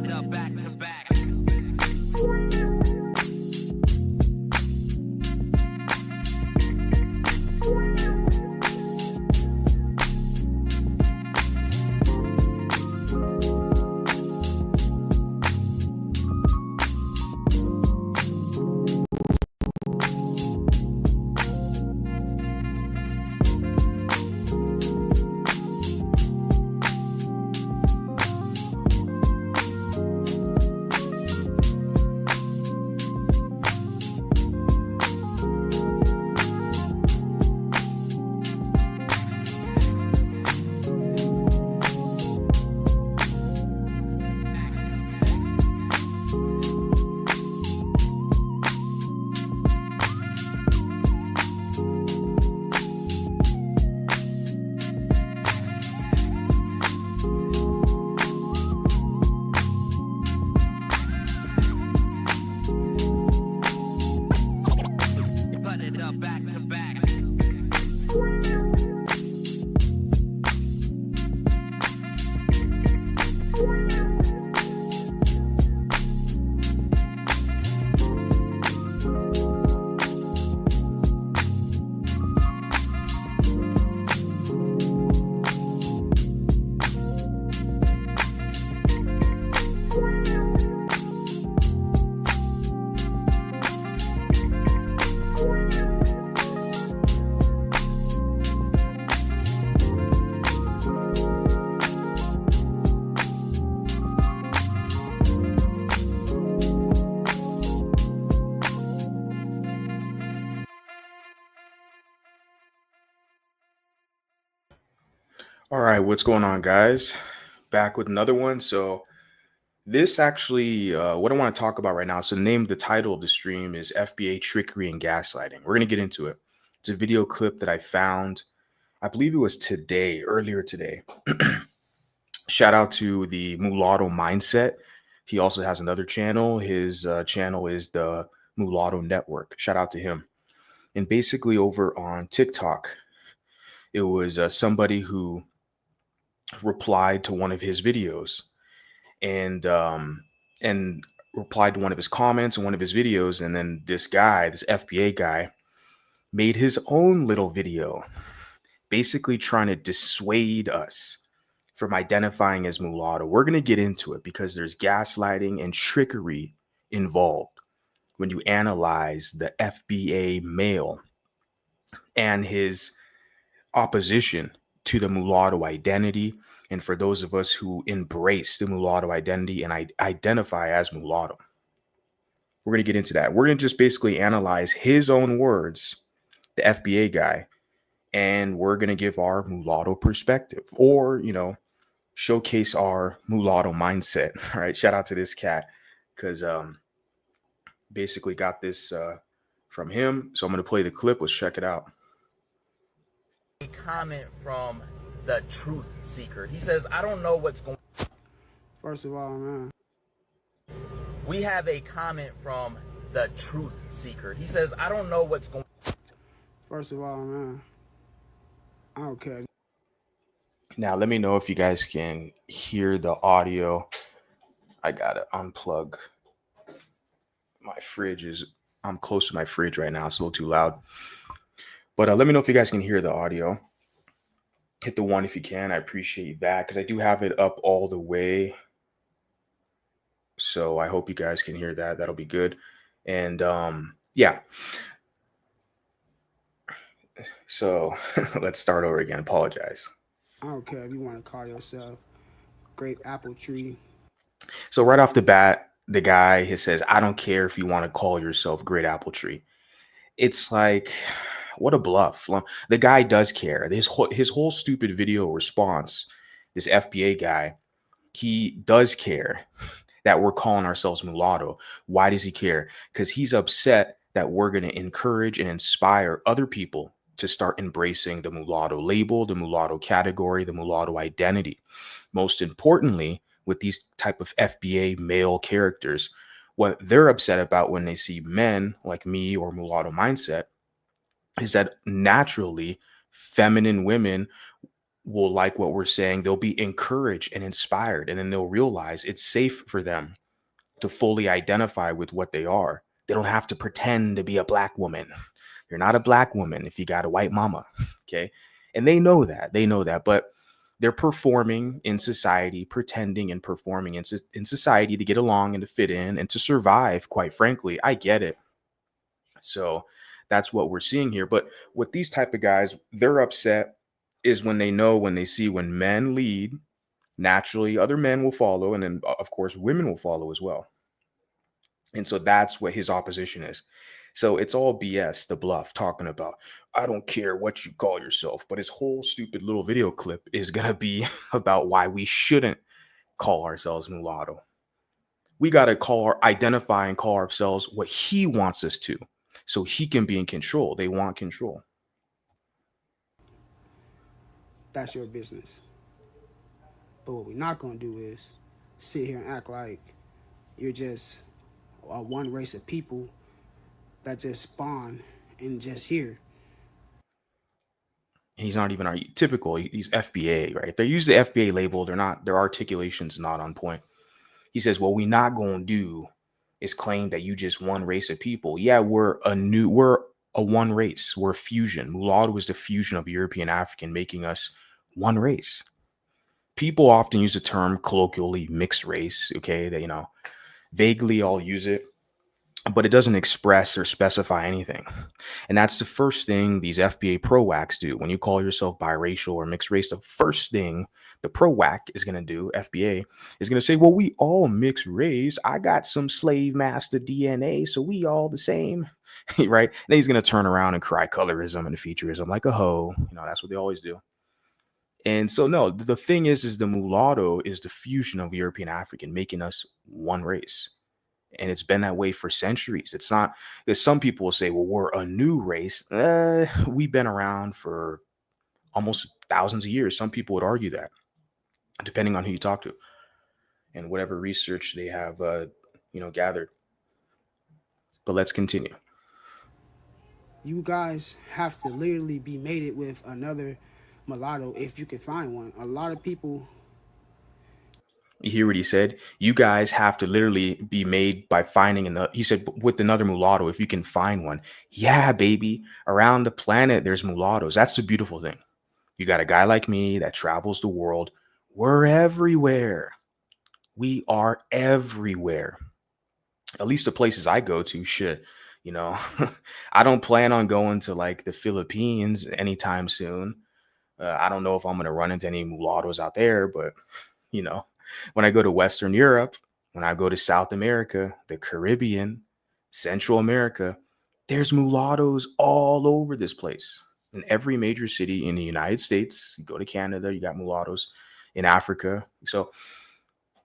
it up back to back. Back to back. All right, what's going on, guys? Back with another one. So this actually, what I want to talk about right now. So the title of the stream is FBA Trickery and Gaslighting. We're going to get into it. It's a video clip that I found, I believe it was earlier today. Shout out to the Mulatto Mindset. He also has another channel. His channel is the Mulatto Network. Shout out to him. And basically over on TikTok, it was somebody who replied to one of his videos and replied to one of his comments in one of his videos. And then this FBA guy, made his own little video, basically trying to dissuade us from identifying as mulatto. We're going to get into it because there's gaslighting and trickery involved when you analyze the FBA male and his opposition to the mulatto identity. And for those of us who embrace the mulatto identity and identify as mulatto, we're going to get into that. We're going to just basically analyze his own words, the FBA guy, and we're going to give our mulatto perspective, or, showcase our mulatto mindset. All right. Shout out to this cat because basically got this from him. So I'm going to play the clip. Let's check it out. A comment from the truth seeker. He says, I don't know what's going on. First of all, man. We have a comment from the truth seeker. He says, I don't know what's going on. First of all, man. I don't care. Now, let me know if you guys can hear the audio. I got to unplug my fridge. I'm close to my fridge right now. It's a little too loud. But let me know if you guys can hear the audio. Hit the one if you can. I appreciate that because I do have it up all the way. So I hope you guys can hear that. That'll be good. And yeah. So let's start over again. Apologize. I don't care if you want to call yourself Great Apple Tree. So right off the bat, the guy says, I don't care if you want to call yourself Great Apple Tree. It's like, what a bluff. The guy does care. His whole stupid video response, this FBA guy, he does care that we're calling ourselves mulatto. Why does he care? Because he's upset that we're going to encourage and inspire other people to start embracing the mulatto label, the mulatto category, the mulatto identity. Most importantly, with these type of FBA male characters, what they're upset about when they see men like me or mulatto mindset is that naturally feminine women will like what we're saying. They'll be encouraged and inspired, and then they'll realize it's safe for them to fully identify with what they are. They don't have to pretend to be a black woman. You're not a black woman if you got a white mama. Okay. And they know that. They know that. But they're performing in society, pretending and performing in society to get along and to fit in and to survive, quite frankly. I get it. So that's what we're seeing here. But with these type of guys, they're upset is when they know, when they see when men lead, naturally other men will follow. And then, of course, women will follow as well. And so that's what his opposition is. So it's all BS, the bluff, talking about, I don't care what you call yourself. But his whole stupid little video clip is going to be about why we shouldn't call ourselves mulatto. We got to identify and call ourselves what he wants us to, so he can be in control. They want control. That's your business. But what we're not going to do is sit here and act like you're just a one race of people that just spawn and just here. He's not even typical. He's FBA, right? If they use the FBA label, their articulation's not on point. He says, what we not going to do is claim that you just one race of people. Yeah, we're a one race. We're a fusion. Mulatto is the fusion of European African, making us one race. People often use the term colloquially mixed race. Okay, they, vaguely all use it, but it doesn't express or specify anything. And that's the first thing these FBA pro-whacks do. When you call yourself biracial or mixed race, the first thing the pro-whack is going to do, FBA, is going to say, well, we all mixed race. I got some slave master DNA, so we all the same, right? Then he's going to turn around and cry colorism and featureism like a hoe. That's what they always do. And so, no, the thing is the mulatto is the fusion of European African, making us one race. And it's been that way for centuries. It's not, because some people will say, well, we're a new race. We've been around for almost thousands of years. Some people would argue that, depending on who you talk to and whatever research they have, gathered. But let's continue. You guys have to literally be mated with another mulatto if you can find one. A lot of people. You hear what he said? You guys have to literally be made by finding another. He said, with another mulatto, if you can find one. Yeah, baby. Around the planet, there's mulattoes. That's the beautiful thing. You got a guy like me that travels the world. We're everywhere. We are everywhere. At least the places I go to, shit. I don't plan on going to like the Philippines anytime soon. I don't know if I'm going to run into any mulattoes out there, but when I go to Western Europe, when I go to South America, the Caribbean, Central America, there's mulattoes all over this place. In every major city in the United States, you go to Canada, you got mulattoes. In Africa. So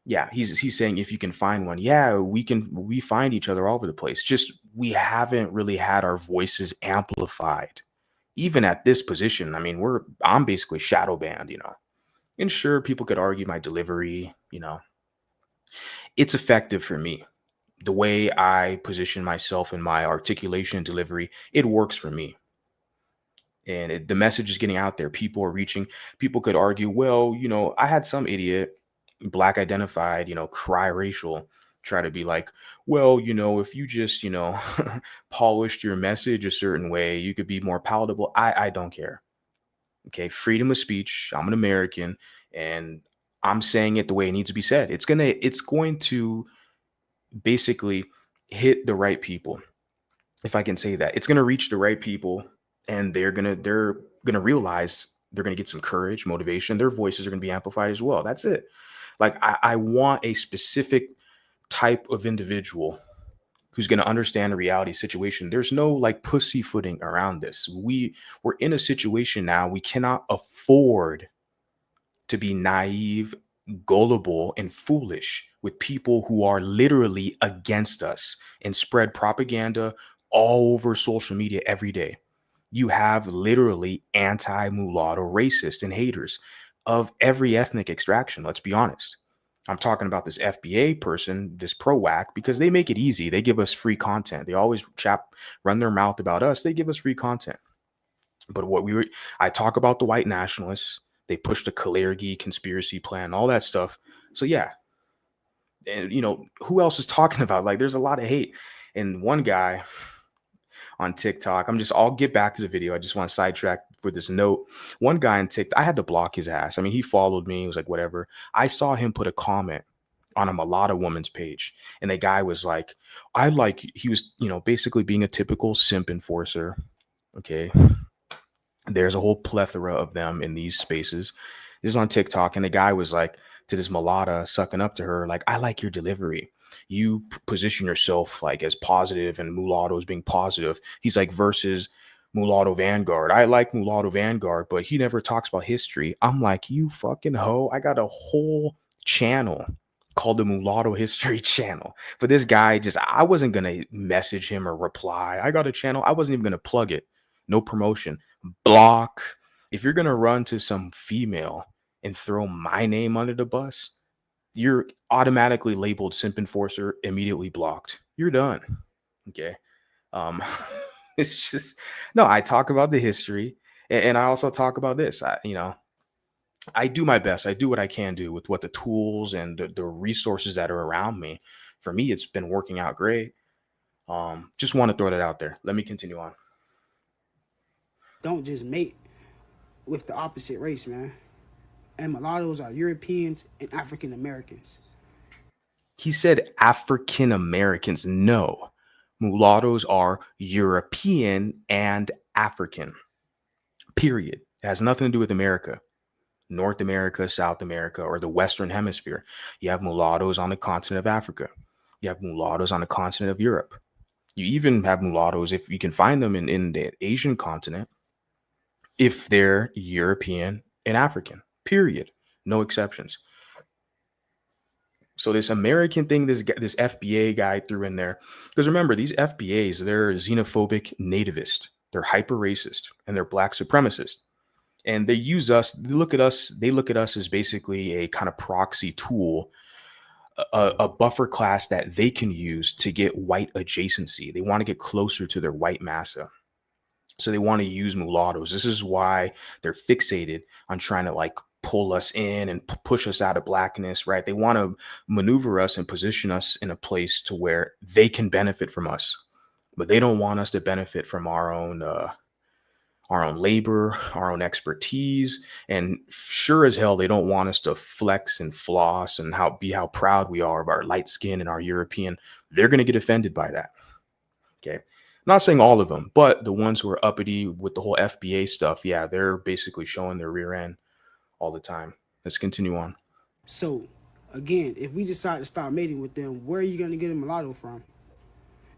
yeah, he's saying if you can find one, yeah, we find each other all over the place. Just we haven't really had our voices amplified. Even at this position, I mean, I'm basically shadow banned, And sure, people could argue my delivery, it's effective for me. The way I position myself in my articulation and delivery, it works for me. And the message is getting out there. People are reaching. People could argue, well, I had some idiot, black identified, cry racial, try to be like, well, if you just, polished your message a certain way, you could be more palatable. I don't care. Okay. Freedom of speech. I'm an American and I'm saying it the way it needs to be said. It's going to basically hit the right people. If I can say that, it's going to reach the right people and they're going to realize they're going to get some courage, motivation. Their voices are going to be amplified as well. That's it. Like I want a specific type of individual who's going to understand the reality situation. There's no like pussyfooting around this. We're in a situation now. We cannot afford to be naive, gullible, and foolish with people who are literally against us and spread propaganda all over social media every day. You have literally anti-mulatto racists and haters of every ethnic extraction. Let's be honest. I'm talking about this FBA person, this pro-whack, because they make it easy. They give us free content. They always run their mouth about us. They give us free content. But I talk about the white nationalists. They pushed the Kalergi conspiracy plan, all that stuff. So yeah, and who else is talking about? Like, there's a lot of hate. And one guy on TikTok, I'll get back to the video. I just want to sidetrack for this note. One guy on TikTok, I had to block his ass. I mean, he followed me. He was like, whatever. I saw him put a comment on a mulatto woman's page. And the guy was like, he was, basically being a typical simp enforcer. Okay. There's a whole plethora of them in these spaces. This is on TikTok. And the guy was like, to this mulatta sucking up to her, like, I like your delivery. You position yourself like as positive, and mulattoes being positive. He's like, versus Mulatto Vanguard. I like Mulatto Vanguard, but he never talks about history. I'm like, you fucking hoe. I got a whole channel called the Mulatto History Channel. But this guy I wasn't going to message him or reply. I got a channel. I wasn't even going to plug it. No promotion. Block. If you're going to run to some female and throw my name under the bus, you're automatically labeled simp enforcer, immediately blocked. You're done. Okay. It's just, no, I talk about the history, and I also talk about this. I do my best. I do what I can do with what the tools and the resources that are around me. For me, it's been working out great. Just want to throw that out there. Let me continue on. Don't just mate with the opposite race, man. And mulattoes are Europeans and African Americans. He said African Americans. No, mulattoes are European and African. Period. It has nothing to do with America, North America, South America, or the Western Hemisphere. You have mulattoes on the continent of Africa. You have mulattoes on the continent of Europe. You even have mulattoes, if you can find them in the Asian continent, if they're European and African. Period. No exceptions. So this American thing, this FBA guy threw in there, because remember, these FBAs, they're xenophobic nativist, they're hyper racist, and they're black supremacist. And they use us, they look at us as basically a kind of proxy tool, a buffer class that they can use to get white adjacency. They want to get closer to their white massa. So they want to use mulattoes. This is why they're fixated on trying to like pull us in and push us out of blackness, right? They want to maneuver us and position us in a place to where they can benefit from us, but they don't want us to benefit from our own labor, our own expertise. And sure as hell, they don't want us to flex and floss and how proud we are of our light skin and our European. They're going to get offended by that. Okay. I'm not saying all of them, but the ones who are uppity with the whole FBA stuff, yeah, they're basically showing their rear end all the time. Let's continue on. So, again, if we decide to start mating with them, where are you going to get a mulatto from?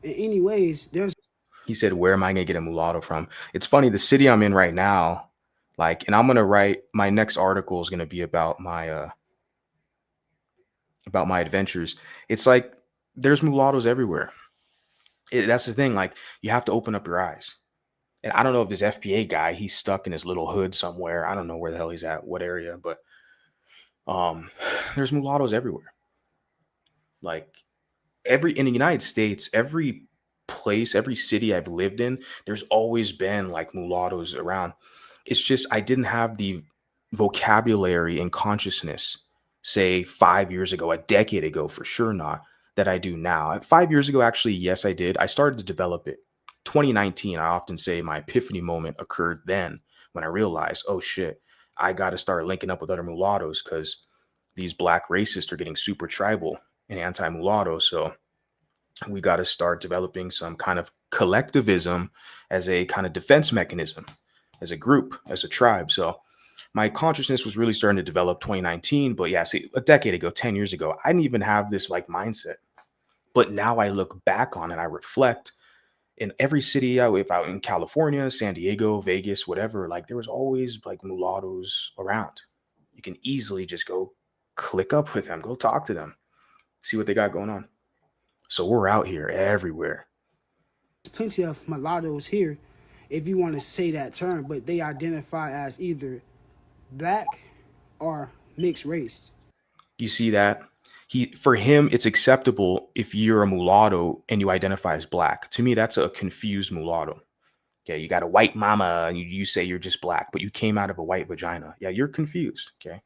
And anyways, He said, where am I going to get a mulatto from? It's funny, the city I'm in right now, like, and I'm going to write, my next article is going to be about my adventures. It's like, there's mulattoes everywhere. That's the thing. Like, you have to open up your eyes. And I don't know if this FBA guy, he's stuck in his little hood somewhere. I don't know where the hell he's at, what area, but there's mulattoes everywhere. Like, in the United States, every place, every city I've lived in, there's always been like mulattoes around. It's just I didn't have the vocabulary and consciousness, say 5 years ago, a decade ago, for sure not, that I do now. 5 years ago, actually, yes, I did. I started to develop it. 2019, I often say my epiphany moment occurred then when I realized, oh shit, I got to start linking up with other mulattoes because these black racists are getting super tribal and anti-mulatto. So we got to start developing some kind of collectivism as a kind of defense mechanism, as a group, as a tribe. So my consciousness was really starting to develop 2019. But yeah, see, a decade ago, 10 years ago, I didn't even have this like mindset. But now I look back on it, I reflect. In every city, if out in California, San Diego, Vegas, whatever, like there was always like mulattoes around. You can easily just go click up with them, go talk to them, see what they got going on. So we're out here everywhere. There's plenty of mulattoes here, if you want to say that term, but they identify as either black or mixed race. You see that? For him, it's acceptable if you're a mulatto and you identify as black. To me, that's a confused mulatto. Okay, you got a white mama and you say you're just black, but you came out of a white vagina. Yeah, you're confused. Okay.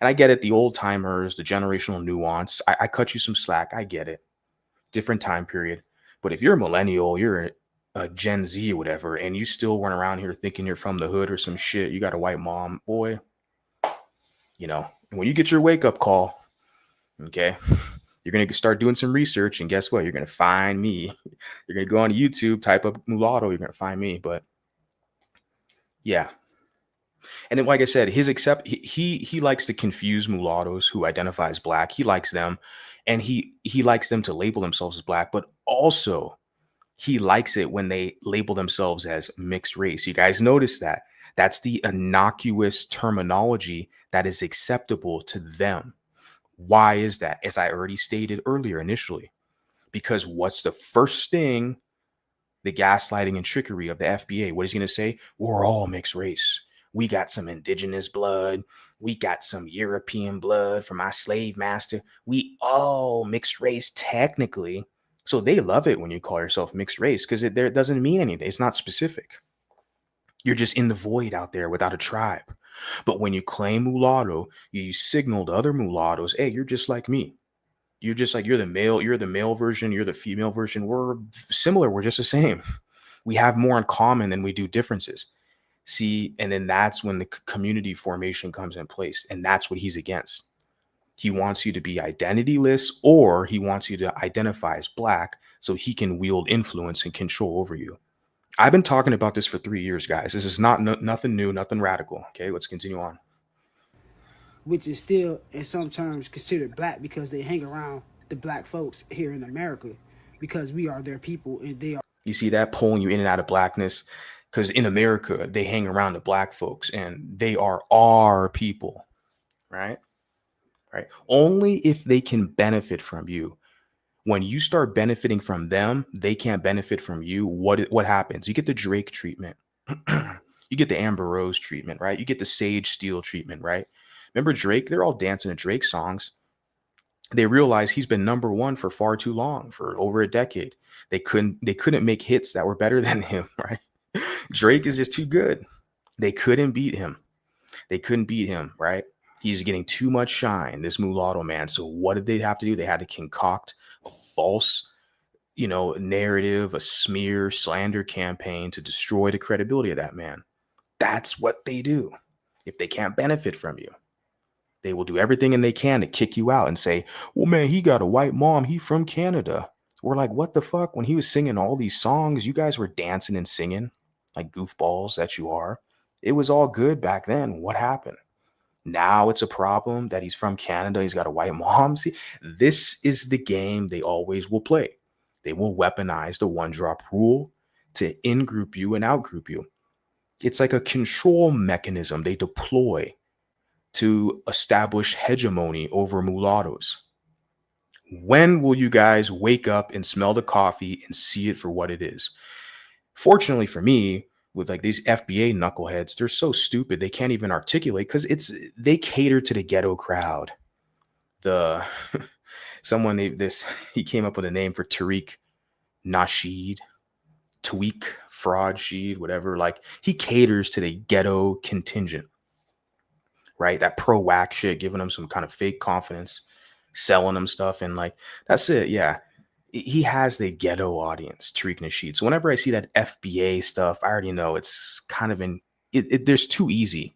And I get it, the old timers, the generational nuance. I cut you some slack. I get it. Different time period. But if you're a millennial, you're a Gen Z or whatever, and you still run around here thinking you're from the hood or some shit, you got a white mom, boy, you know, and when you get your wake up call, okay, you're going to start doing some research, and guess what? You're going to find me. You're going to go on YouTube, type up mulatto, you're going to find me. But yeah. And then, like I said, he likes to confuse mulattoes who identify as black. He likes them, and he likes them to label themselves as black, but also he likes it when they label themselves as mixed race. You guys notice that? That's the innocuous terminology that is acceptable to them. Why is that? As I already stated earlier initially, because what's the first thing the gaslighting and trickery of the FBA? What is he going to say? We're all mixed race. We got some indigenous blood. We got some European blood from our slave master. We all mixed race technically. So they love it when you call yourself mixed race because it doesn't mean anything. It's not specific. You're just in the void out there without a tribe. But when you claim mulatto, you signal to other mulattoes, hey, you're just like me. You're just like, you're the male version, you're the female version. We're similar. We're just the same. We have more in common than we do differences. See, and then that's when the community formation comes in place. And that's what he's against. He wants you to be identityless, or he wants you to identify as black so he can wield influence and control over you. I've been talking about this for 3 years, guys. This is nothing new, nothing radical. Okay, let's continue on. which is still in some terms considered black because they hang around the black folks here in America because we are their people and they are. You see that pulling you in and out of blackness? Because in America, they hang around the black folks and they are our people, right? Right. Only if they can benefit from you. When you start benefiting from them, they can't benefit from you. What happens? You get the Drake treatment. You get the Amber Rose treatment, right? You get the Sage Steele treatment, right? Remember Drake? They're all dancing to Drake songs. They realize he's been number one for far too long, for over a decade. They couldn't make hits that were better than him, right? Drake is just too good. They couldn't beat him. Right? He's getting too much shine, this mulatto man. So what did they have to do? They had to concoct a false, narrative, a smear, slander campaign to destroy the credibility of that man. That's what they do. If they can't benefit from you, they will do everything and they can to kick you out and say, well, man, he got a white mom. He from Canada. We're like, what the fuck? When he was singing all these songs, you guys were dancing and singing like goofballs that you are. It was all good back then. What happened? Now it's a problem that he's from Canada. He's got a white mom. See, this is the game they always will play. They will weaponize the one drop rule to in-group you and out-group you. It's like a control mechanism they deploy to establish hegemony over mulattoes. When will you guys wake up and smell the coffee and see it for what it is? Fortunately for me, with like these FBA knuckleheads, they're so stupid they can't even articulate because they cater to the ghetto crowd. He came up with a name for Tariq Nasheed, Tweak, Fraud Sheed, whatever. Like he caters to the ghetto contingent, right? That pro-whack shit, giving them some kind of fake confidence, selling them stuff, and like that's it. Yeah. He has the ghetto audience, Tariq Nasheed. So whenever I see that FBA stuff, I already know it's kind of there's too easy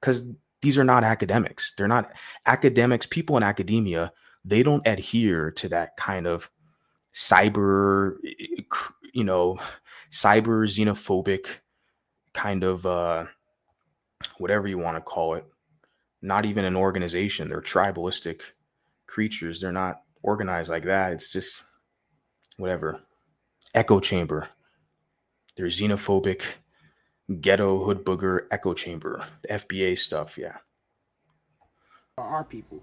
because these are not academics. They're not academics. People in academia, they don't adhere to that kind of cyber xenophobic kind of whatever you want to call it. Not even an organization. They're tribalistic creatures. They're not organized like that. It's just whatever, echo chamber. They're xenophobic, ghetto hood booger echo chamber, the FBA stuff. Yeah. Our people.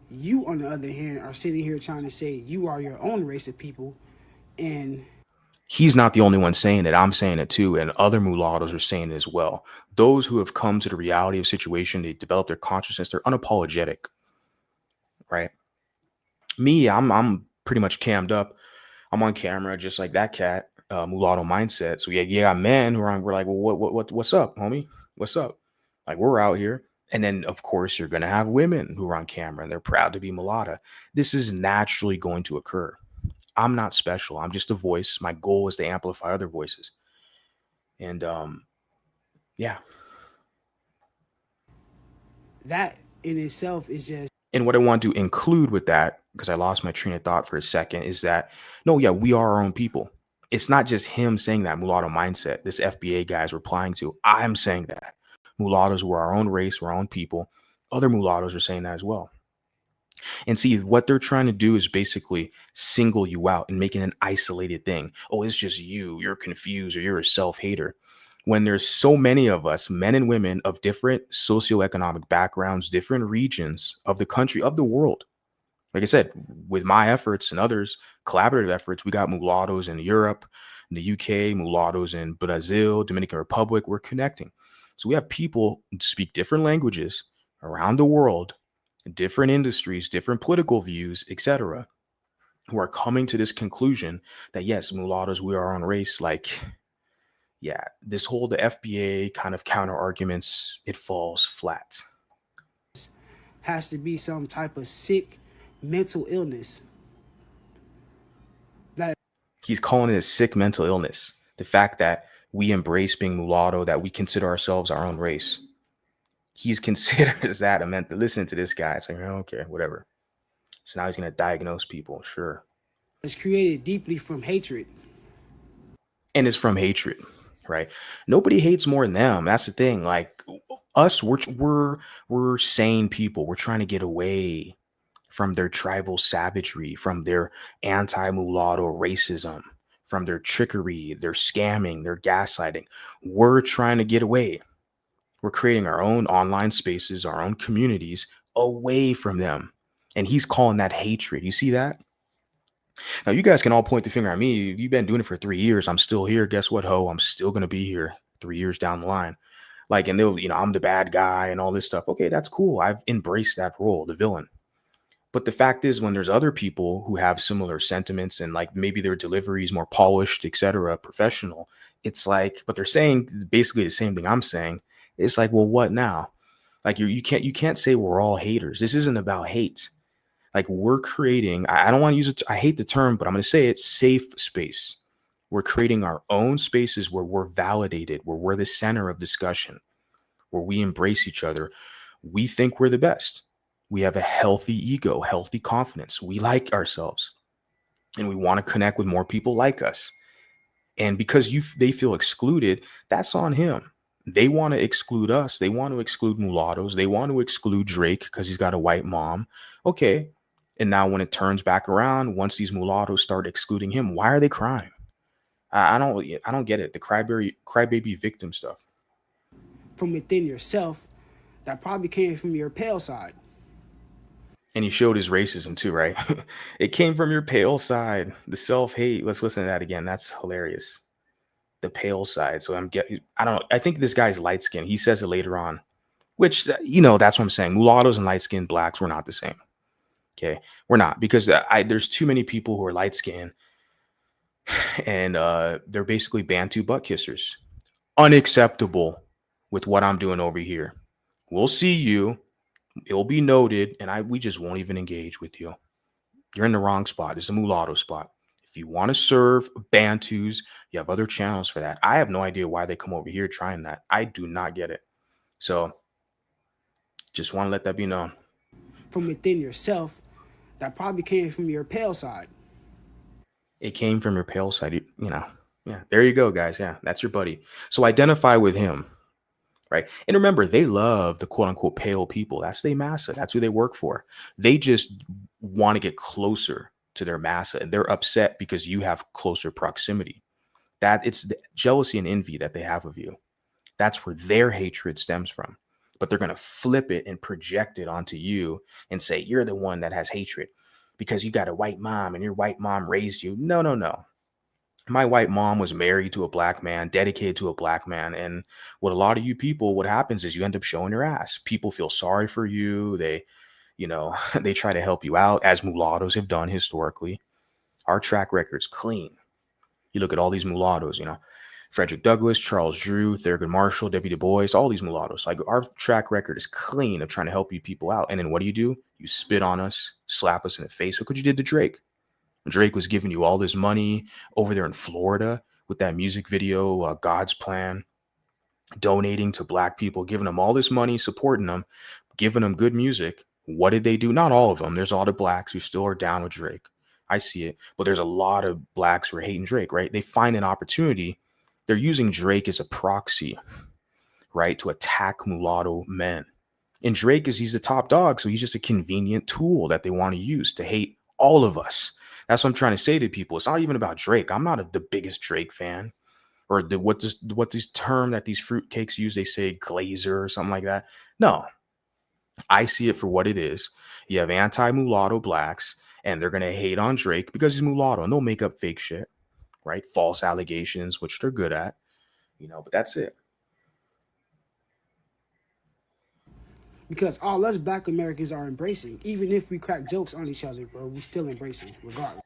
You, on the other hand, are sitting here trying to say you are your own race of people, and he's not the only one saying it. I'm saying it too, and other mulattoes are saying it as well. Those who have come to the reality of the situation, they develop their consciousness, they're unapologetic, right? Me, I'm pretty much cammed up. I'm on camera just like that cat. mulatto mindset. So you got men who are, we're like, well, what's up, homie? What's up? Like, we're out here. And then, of course, you're going to have women who are on camera and they're proud to be mulatto. This is naturally going to occur. I'm not special. I'm just a voice. My goal is to amplify other voices. And yeah. That in itself is just. And what I want to include with that, because I lost my train of thought for a second, is that, no, yeah, we are our own people. It's not just him saying that mulatto mindset. This FBA guy is replying to. I'm saying that. Mulattoes were our own race, we're our own people. Other mulattoes are saying that as well. And see, what they're trying to do is basically single you out and make it an isolated thing. Oh, it's just you. You're confused or you're a self-hater. When there's so many of us, men and women of different socioeconomic backgrounds, different regions of the country, of the world. Like I said, with my efforts and others, collaborative efforts, we got mulattoes in Europe, in the UK, mulattoes in Brazil, Dominican Republic. We're connecting. So we have people who speak different languages around the world, different industries, different political views, etc., who are coming to this conclusion that yes, mulattoes, we are our own race. Like, yeah, this whole the FBA kind of counter arguments, it falls flat. Has to be some type of sick mental illness. That He's calling it a sick mental illness. The fact that we embrace being mulatto, that we consider ourselves our own race. He's considers that a mental. Listen to this guy. It's like, okay, whatever. So now he's going to diagnose people. Sure. is created deeply from hatred. And it's from hatred, right? Nobody hates more than them. That's the thing. Like us, we're sane people. We're trying to get away from their tribal savagery, from their anti-mulatto racism, from their trickery, their scamming, their gaslighting. We're trying to get away. We're creating our own online spaces, our own communities away from them. And he's calling that hatred. You see that? Now, you guys can all point the finger at me. You've been doing it for 3 years. I'm still here. Guess what, ho? I'm still going to be here 3 years down the line. Like, and they'll, I'm the bad guy and all this stuff. Okay, that's cool. I've embraced that role, the villain. But the fact is, when there's other people who have similar sentiments and like maybe their delivery is more polished, etc., professional, it's like, but they're saying basically the same thing I'm saying. It's like, well, what now? Like you can't say we're all haters. This isn't about hate. Like we're creating, I don't want to use it. I hate the term, but I'm going to say it's safe space. We're creating our own spaces where we're validated, where we're the center of discussion, where we embrace each other. We think we're the best. We have a healthy ego, healthy confidence. We like ourselves and we want to connect with more people like us. And because they feel excluded, that's on him. They want to exclude us. They want to exclude mulattoes. They want to exclude Drake because he's got a white mom. Okay. And now when it turns back around, once these mulattoes start excluding him, why are they crying? I don't get it. The crybaby victim stuff. From within yourself, that probably came from your pale side. And he showed his racism too, right? It came from your pale side, the self-hate. Let's listen to that again. That's hilarious. The pale side. So I don't know. I think this guy's light skin. He says it later on, which, that's what I'm saying. Mulattoes and light skinned blacks, we're not the same. Okay. We're not, because there's too many people who are light skinned and they're basically Bantu butt kissers. Unacceptable with what I'm doing over here. We'll see you. It'll be noted. And we just won't even engage with you. You're in the wrong spot. It's a mulatto spot. If you want to serve Bantus, you have other channels for that. I have no idea why they come over here trying that. I do not get it. So just want to let that be known. From within yourself, that probably came from your pale side. It came from your pale side, Yeah, there you go, guys. Yeah, that's your buddy. So identify with him, right? And remember, they love the quote unquote pale people. That's their massa. That's who they work for. They just want to get closer to their massa, and they're upset because you have closer proximity. That it's the jealousy and envy that they have of you. That's where their hatred stems from. But they're going to flip it and project it onto you and say, you're the one that has hatred because you got a white mom and your white mom raised you. No. My white mom was married to a black man, dedicated to a black man. And what a lot of you people, what happens is you end up showing your ass. People feel sorry for you. They they try to help you out, as mulattoes have done historically. Our track record's clean. You look at all these mulattoes, Frederick Douglass, Charles Drew, Thurgood Marshall, W. Du Bois, all these mulattoes. Like, our track record is clean of trying to help you people out. And then what do? You spit on us, slap us in the face. Look what you did to Drake. Drake was giving you all this money over there in Florida with that music video, God's Plan, donating to black people, giving them all this money, supporting them, giving them good music. What did they do? Not all of them. There's a lot of blacks who still are down with Drake. I see it. But there's a lot of blacks who are hating Drake, right? They find an opportunity. They're using Drake as a proxy, right, to attack mulatto men. And Drake he's the top dog, so he's just a convenient tool that they want to use to hate all of us. That's what I'm trying to say to people. It's not even about Drake. I'm not the biggest Drake fan. Or what this term that these fruitcakes use, they say glazer or something like that. No, I see it for what it is. You have anti-mulatto blacks, and they're going to hate on Drake because he's mulatto, and they'll make up fake shit, right? False allegations, which they're good at, but that's it. Because all us black Americans are embracing. Even if we crack jokes on each other, bro, we still embracing, regardless.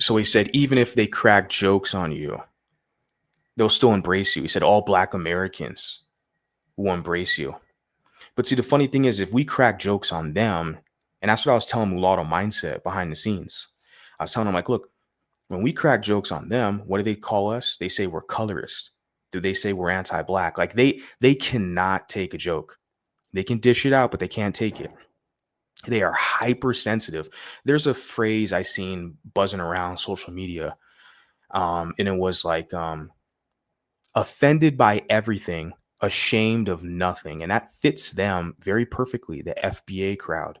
So he said, even if they crack jokes on you, they'll still embrace you. He said, all black Americans will embrace you. But see, the funny thing is, if we crack jokes on them, and that's what I was telling Mulatto Mindset behind the scenes. I was telling him, like, look, when we crack jokes on them, what do they call us? They say we're colorist. Do they say we're anti-black? Like, they cannot take a joke. They can dish it out, but they can't take it. They are hypersensitive. There's a phrase I seen buzzing around social media, and it was like, offended by everything, ashamed of nothing. And that fits them very perfectly, the FBA crowd.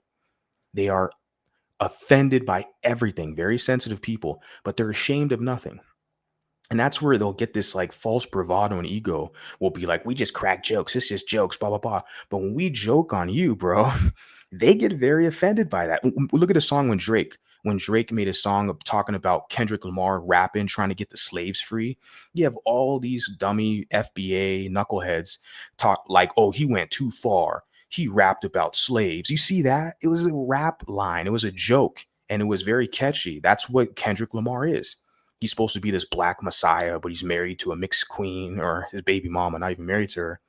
They are offended by everything, very sensitive people, but they're ashamed of nothing. And that's where they'll get this like false bravado and ego. Will be like, we just crack jokes. It's just jokes, blah, blah, blah. But when we joke on you, bro, they get very offended by that. Look at a song when Drake made a song of talking about Kendrick Lamar rapping, trying to get the slaves free. You have all these dummy FBA knuckleheads talk like, oh, he went too far. He rapped about slaves. You see that? It was a rap line. It was a joke, and it was very catchy. That's what Kendrick Lamar is. He's supposed to be this black messiah, but he's married to a mixed queen, or his baby mama, not even married to her.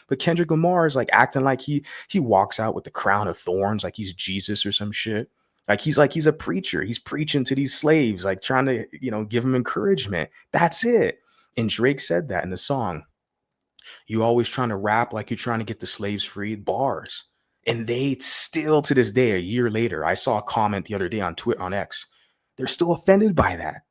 But Kendrick Lamar is like acting like he walks out with the crown of thorns, like he's Jesus or some shit. Like he's a preacher. He's preaching to these slaves, like trying to, give them encouragement. That's it. And Drake said that in the song. You always trying to rap like you're trying to get the slaves free, bars. And they still, to this day, a year later, I saw a comment the other day on Twitter, on X. They're still offended by that.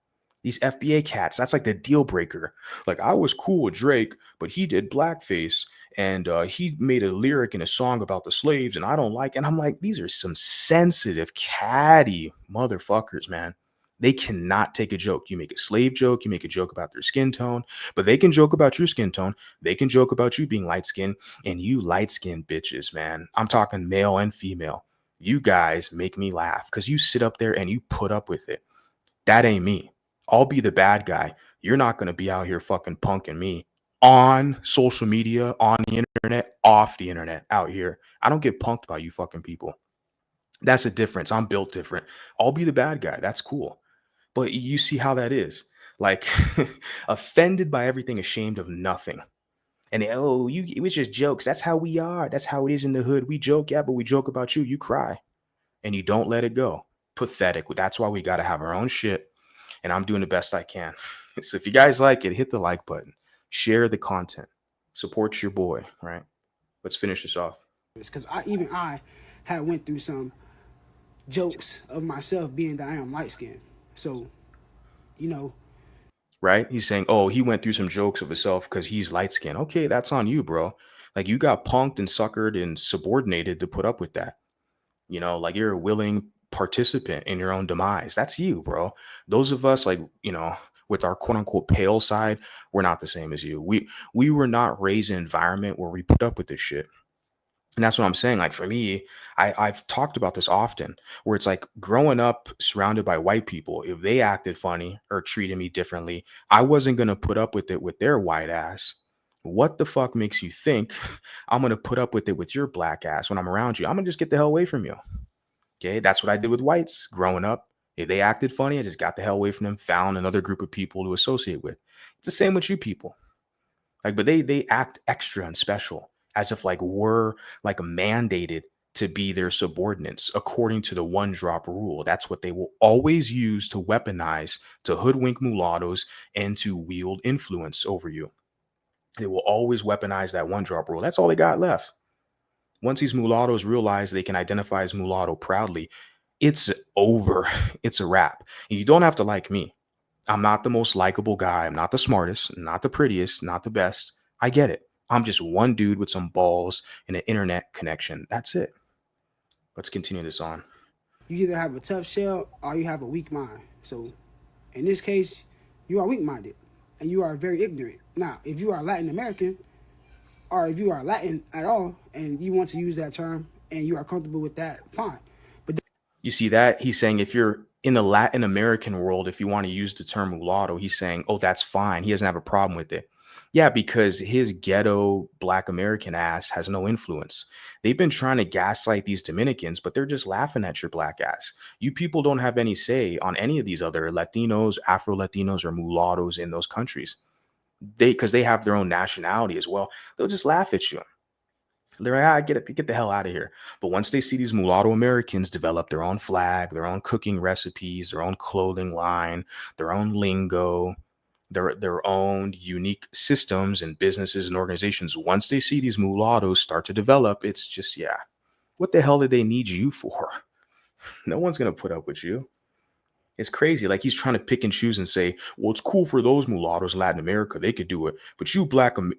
These FBA cats, that's like the deal breaker. Like, I was cool with Drake, but he did blackface, and he made a lyric in a song about the slaves, and I don't like it. And I'm like, these are some sensitive, catty motherfuckers, man. They cannot take a joke. You make a slave joke, you make a joke about their skin tone, but they can joke about your skin tone. They can joke about you being light-skinned, and you light-skinned bitches, man. I'm talking male and female. You guys make me laugh because you sit up there and you put up with it. That ain't me. I'll be the bad guy. You're not going to be out here fucking punking me on social media, on the internet, off the internet, out here. I don't get punked by you fucking people. That's a difference. I'm built different. I'll be the bad guy. That's cool. But you see how that is. Like, offended by everything, ashamed of nothing. And it was just jokes. That's how we are. That's how it is in the hood. We joke, yeah, but we joke about you. You cry. And you don't let it go. Pathetic. That's why we got to have our own shit. And I'm doing the best I can. So if you guys like it, hit the like button. Share the content. Support your boy, right? Let's finish this off. Because I had went through some jokes of myself being that I am light-skinned. So, Right? He's saying, oh, he went through some jokes of himself because he's light-skinned. Okay, that's on you, bro. Like, you got punked and suckered and subordinated to put up with that. Like, you're a willing participant in your own demise. That's you, bro. Those of us, like, with our quote unquote pale side, we're not the same as you. We were not raised in an environment where we put up with this shit. And that's what I'm saying. Like, for me, I've talked about this often, where it's like growing up surrounded by white people, if they acted funny or treated me differently, I wasn't going to put up with it with their white ass. What the fuck makes you think I'm going to put up with it with your black ass when I'm around you? I'm going to just get the hell away from you. Okay, that's what I did with whites growing up. If they acted funny, I just got the hell away from them, found another group of people to associate with. It's the same with you people. Like, but they act extra and special, as if like we're like mandated to be their subordinates according to the one drop rule. That's what they will always use to weaponize, to hoodwink mulattoes, and to wield influence over you. They will always weaponize that one drop rule. That's all they got left. Once these mulattoes realize they can identify as mulatto proudly, it's over. It's a wrap. And you don't have to like me. I'm not the most likable guy. I'm not the smartest, not the prettiest, not the best. I get it. I'm just one dude with some balls and an internet connection. That's it. Let's continue this on. You either have a tough shell or you have a weak mind. So in this case, you are weak-minded and you are very ignorant. Now, if you are Latin American or if you are Latin at all and you want to use that term and you are comfortable with that, fine. But you see that? He's saying if you're in the Latin American world, if you want to use the term mulatto, he's saying, oh, that's fine. He doesn't have a problem with it. Yeah, because his ghetto Black American ass has no influence. They've been trying to gaslight these Dominicans, but they're just laughing at your black ass. You people don't have any say on any of these other Latinos, Afro-Latinos, or mulattoes in those countries. Because they have their own nationality as well. They'll just laugh at you. They're like, get the hell out of here. But once they see these mulatto Americans develop their own flag, their own cooking recipes, their own clothing line, their own lingo, their own unique systems and businesses and organizations, once they see these mulattoes start to develop, it's just, yeah, what the hell did they need you for? No one's going to put up with you. It's crazy. Like he's trying to pick and choose and say, well, it's cool for those mulattoes in Latin America. They could do it. But you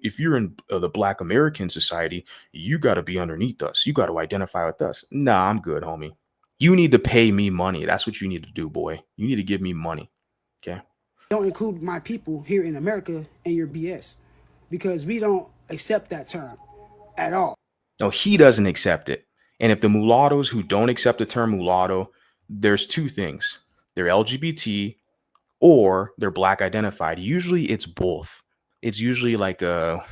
if you're in the Black American society, you got to be underneath us. You got to identify with us. Nah, I'm good, homie. You need to pay me money. That's what you need to do, boy. You need to give me money. Okay. don't include my people here in America in your BS because we don't accept that term at all. No, he doesn't accept it. And if the mulattoes who don't accept the term mulatto, there's two things. They're LGBT or they're Black identified. Usually it's both. It's usually like a,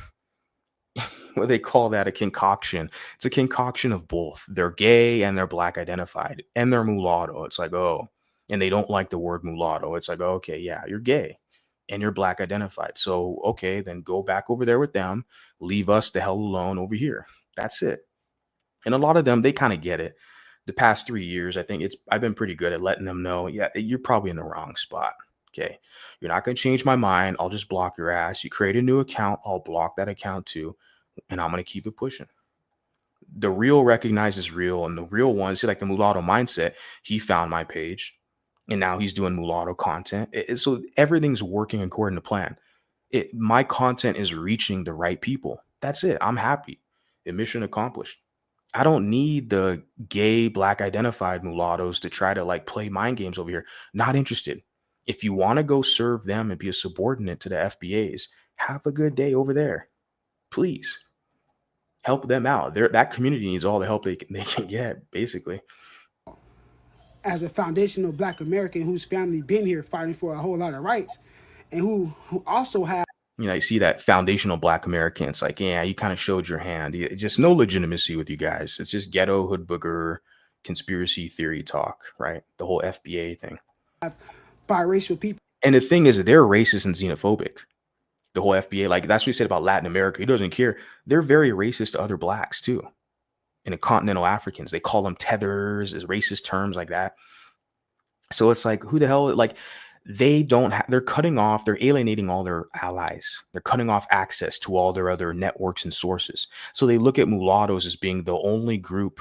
what they call that, a concoction. It's a concoction of both. They're gay and they're Black identified and they're mulatto. It's like, oh, and they don't like the word mulatto. It's like, okay, yeah, you're gay and you're Black identified. So, okay, then go back over there with them. Leave us the hell alone over here. That's it. And a lot of them, they kind of get it. The past 3 years, I think I've been pretty good at letting them know, yeah, you're probably in the wrong spot. Okay. You're not going to change my mind. I'll just block your ass. You create a new account. I'll block that account too. And I'm going to keep it pushing. The real recognizes real. And the real ones, see, like the mulatto mindset, he found my page and now he's doing mulatto content. So everything's working according to plan. My content is reaching the right people. That's it. I'm happy. Mission accomplished. I don't need the gay Black identified mulattoes to try to like play mind games over here. Not interested. If you want to go serve them and be a subordinate to the FBAs, have a good day over there. Please help them out. That community needs all the help they can get, basically. As a foundational Black American whose family been here fighting for a whole lot of rights and who also have, you know, you see that foundational Black American. It's like, yeah, you kind of showed your hand. Just no legitimacy with you guys. It's just ghetto hood booger conspiracy theory talk, right? The whole FBA thing. biracial people. And the thing is, they're racist and xenophobic. The whole FBA, like that's what he said about Latin America. He doesn't care. They're very racist to other Blacks too. And the continental Africans, they call them tethers, as racist terms like that. So it's like, who the hell, like, they're cutting off, they're alienating all their allies. They're cutting off access to all their other networks and sources. So they look at mulattoes as being the only group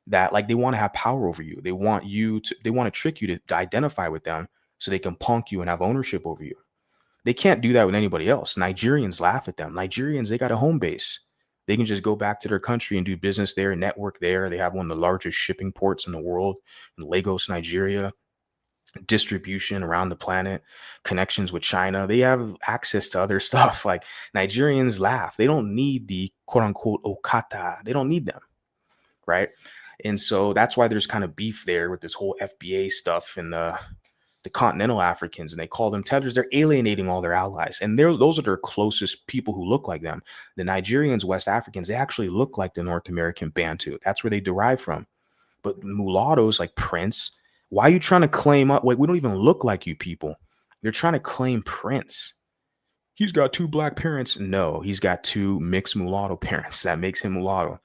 that, like, they want to have power over you. They want to trick you to identify with them so they can punk you and have ownership over you. They can't do that with anybody else. Nigerians laugh at them. Nigerians, they got a home base. They can just go back to their country and do business there, network there. They have one of the largest shipping ports in the world in Lagos, Nigeria. Distribution around the planet, connections with China. They have access to other stuff. Like, Nigerians laugh. They don't need the quote unquote Okata. They don't need them. Right. And so that's why there's kind of beef there with this whole FBA stuff and the continental Africans, and they call them tethers. They're alienating all their allies. And those are their closest people who look like them. The Nigerians, West Africans, they actually look like the North American Bantu. That's where they derive from. But mulattoes like Prince, Why are you trying to claim up? Like, we don't even look like you people. You're trying to claim Prince. He's got 2 black parents. No, he's got 2 mixed mulatto parents. That makes him mulatto.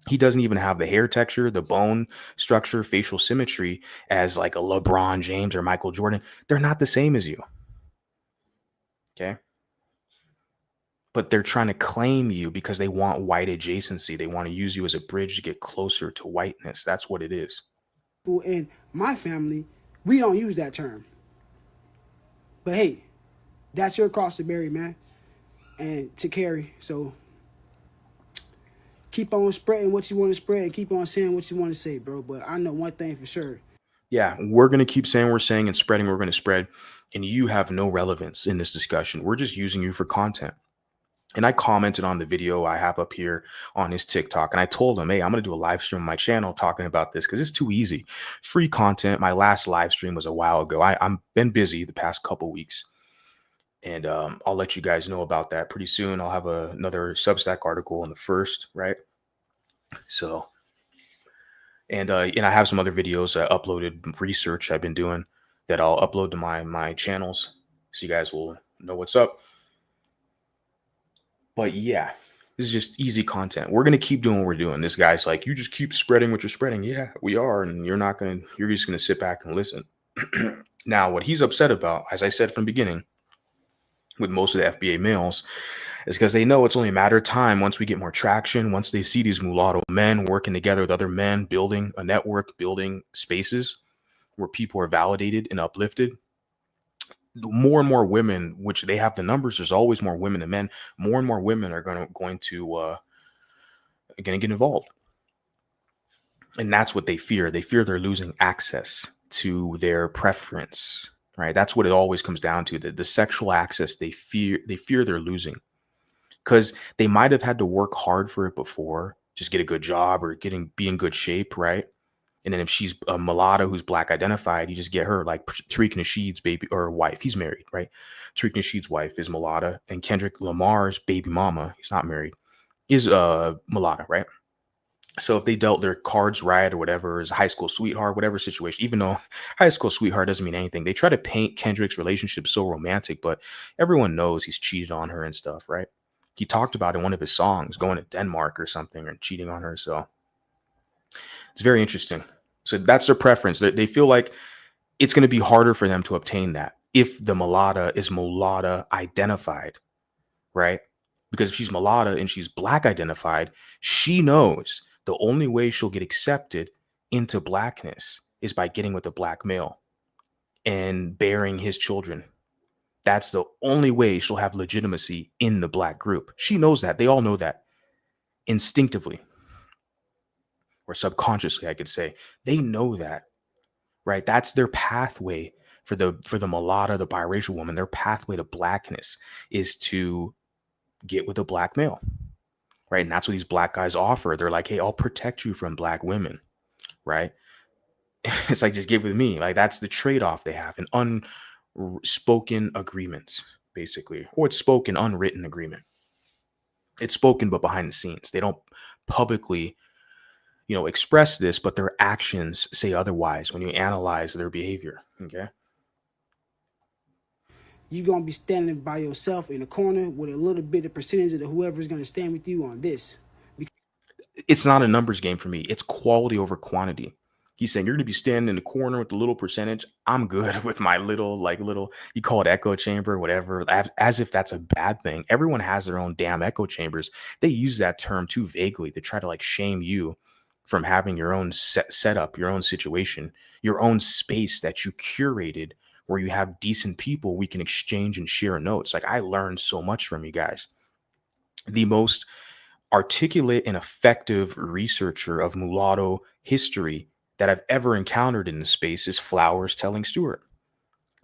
He doesn't even have the hair texture, the bone structure, facial symmetry as like a LeBron James or Michael Jordan. They're not the same as you. Okay. But they're trying to claim you because they want white adjacency. They want to use you as a bridge to get closer to whiteness. That's what it is. In my family, we don't use that term. But hey, that's your cross to bear, man, and to carry. So keep on spreading what you want to spread and keep on saying what you want to say, bro. But I know one thing for sure. Yeah, we're going to keep saying we're saying and spreading we're going to spread. And you have no relevance in this discussion. We're just using you for content. And I commented on the video I have up here on his TikTok. And I told him, hey, I'm going to do a live stream on my channel talking about this because it's too easy. Free content. My last live stream was a while ago. I'm been busy the past couple weeks. And I'll let you guys know about that pretty soon. I'll have another Substack article on the 1st, right? So, and I have some other videos uploaded, research I've been doing that I'll upload to my channels so you guys will know what's up. But yeah, this is just easy content. We're going to keep doing what we're doing. This guy's like, you just keep spreading what you're spreading. Yeah, we are. And you're just going to sit back and listen. Now, what he's upset about, as I said from the beginning, with most of the FBA males, is because they know it's only a matter of time once we get more traction, once they see these mulatto men working together with other men, building a network, building spaces where people are validated and uplifted. More and more women, which they have the numbers, there's always more women than men. More and more women are going to get involved, and that's what they fear. They fear they're losing access to their preference, right? That's what it always comes down to. The sexual access they fear they're losing because they might have had to work hard for it before, just get a good job or be in good shape, right? And then if she's a mulatto who's black identified, you just get her, like Tariq Nasheed's baby or wife. He's married, right? Tariq Nasheed's wife is mulatto, and Kendrick Lamar's baby mama, he's not married, is mulatto, right? So if they dealt their cards right or whatever, is a high school sweetheart, whatever situation, even though high school sweetheart doesn't mean anything, they try to paint Kendrick's relationship so romantic, but everyone knows he's cheated on her and stuff, right? He talked about in one of his songs going to Denmark or something and cheating on her. So it's very interesting. So that's their preference. They feel like it's going to be harder for them to obtain that if the mulatto is mulatto identified, right? Because if she's mulatto and she's black identified, she knows the only way she'll get accepted into blackness is by getting with a black male and bearing his children. That's the only way she'll have legitimacy in the black group. She knows that. They all know that instinctively or subconsciously, I could say. They know that, right? That's their pathway for the mulatto, the biracial woman. Their pathway to blackness is to get with a black male, right? And that's what these black guys offer. They're like, hey, I'll protect you from black women, right? It's like, just get with me. Like, that's the trade-off they have, an unspoken agreement, basically, or it's spoken, unwritten agreement. It's spoken, but behind the scenes. They don't publicly, express this, but their actions say otherwise when you analyze their behavior, okay? You're going to be standing by yourself in a corner with a little bit of percentage of whoever's going to stand with you on this. It's not a numbers game for me. It's quality over quantity. He's saying you're going to be standing in the corner with a little percentage. I'm good with my little, you call it echo chamber, whatever, as if that's a bad thing. Everyone has their own damn echo chambers. They use that term too vaguely to try to shame you from having your own setup, your own situation, your own space that you curated where you have decent people we can exchange and share notes. Like, I learned so much from you guys. The most articulate and effective researcher of mulatto history that I've ever encountered in the space is Flowers Telling Stewart.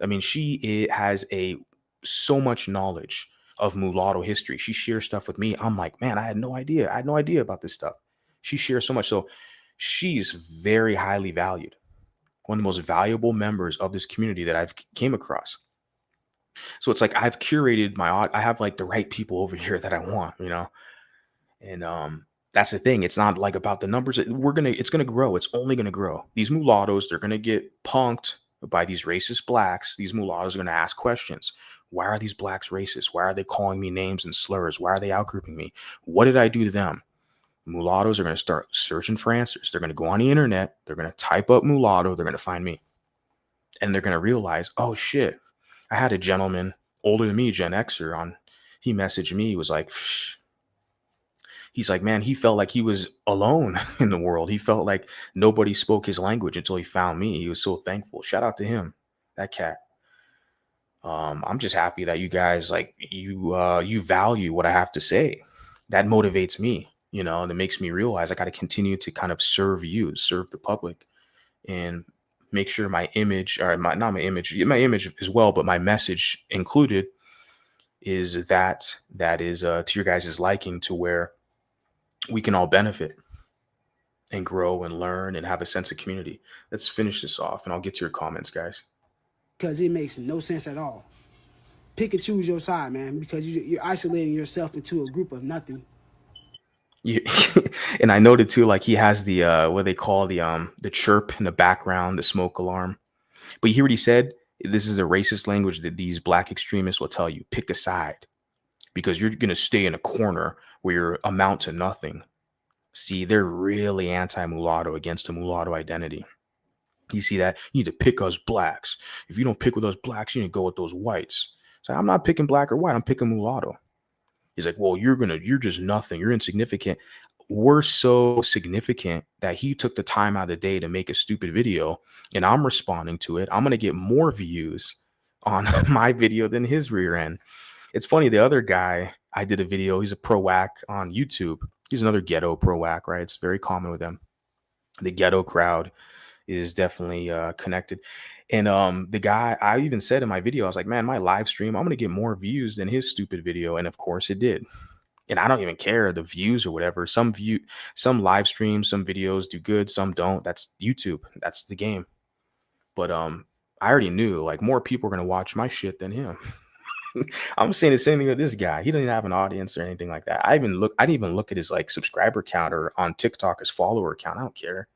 I mean, she has so much knowledge of mulatto history. She shares stuff with me. I'm like, man, I had no idea. I had no idea about this stuff. She shares so much. So she's very highly valued. One of the most valuable members of this community that I've came across. So it's like, I've curated I have the right people over here that I want, and That's the thing. It's not like about the numbers. It's gonna grow. It's only gonna grow. These mulattoes, they're gonna get punked by these racist blacks. These mulattoes are gonna ask questions. Why are these blacks racist? Why are they calling me names and slurs? Why are they outgrouping me? What did I do to them? Mulattoes are gonna start searching for answers. They're gonna go on the internet. They're gonna type up mulatto. They're gonna find me, and they're gonna realize, oh shit, I had a gentleman older than me, Gen Xer, on. He messaged me. He was like, he's like, man, he felt like he was alone in the world. He felt like nobody spoke his language until he found me. He was so thankful. Shout out to him, that cat. I'm just happy that you guys like you value what I have to say. That motivates me, and it makes me realize I got to continue to kind of serve you, serve the public, and make sure my image, or not my image, my image as well, but my message included is that is to your guys' liking, to where we can all benefit and grow and learn and have a sense of community. Let's finish this off, and I'll get to your comments, guys. Because it makes no sense at all. Pick and choose your side, man, because you're isolating yourself into a group of nothing. You, and I noted too, like he has the what they call the chirp in the background, the smoke alarm. But you hear what he said? This is the racist language that these black extremists will tell you. Pick a side, because you're gonna stay in a corner where you amount to nothing. See, they're really anti-mulatto, against the mulatto identity. You see that? You need to pick us blacks. If you don't pick with us blacks, you need to go with those whites. So I'm not picking black or white. I'm picking mulatto. He's like, well, you're just nothing. You're insignificant. We're so significant that he took the time out of the day to make a stupid video, and I'm responding to it. I'm going to get more views on my video than his rear end. It's funny. The other guy, I did a video. He's a pro whack on YouTube. He's another ghetto pro whack, right? It's very common with them. The ghetto crowd is definitely connected. And the guy, I even said in my video, I was like, man, my live stream, I'm going to get more views than his stupid video. And of course it did. And I don't even care the views or whatever. Some live streams, some videos do good, some don't. That's YouTube. That's the game. But I already knew like more people are going to watch my shit than him. I'm saying the same thing with this guy. He doesn't have an audience or anything like that. I didn't even look at his like subscriber count, or on TikTok his follower count. I don't care.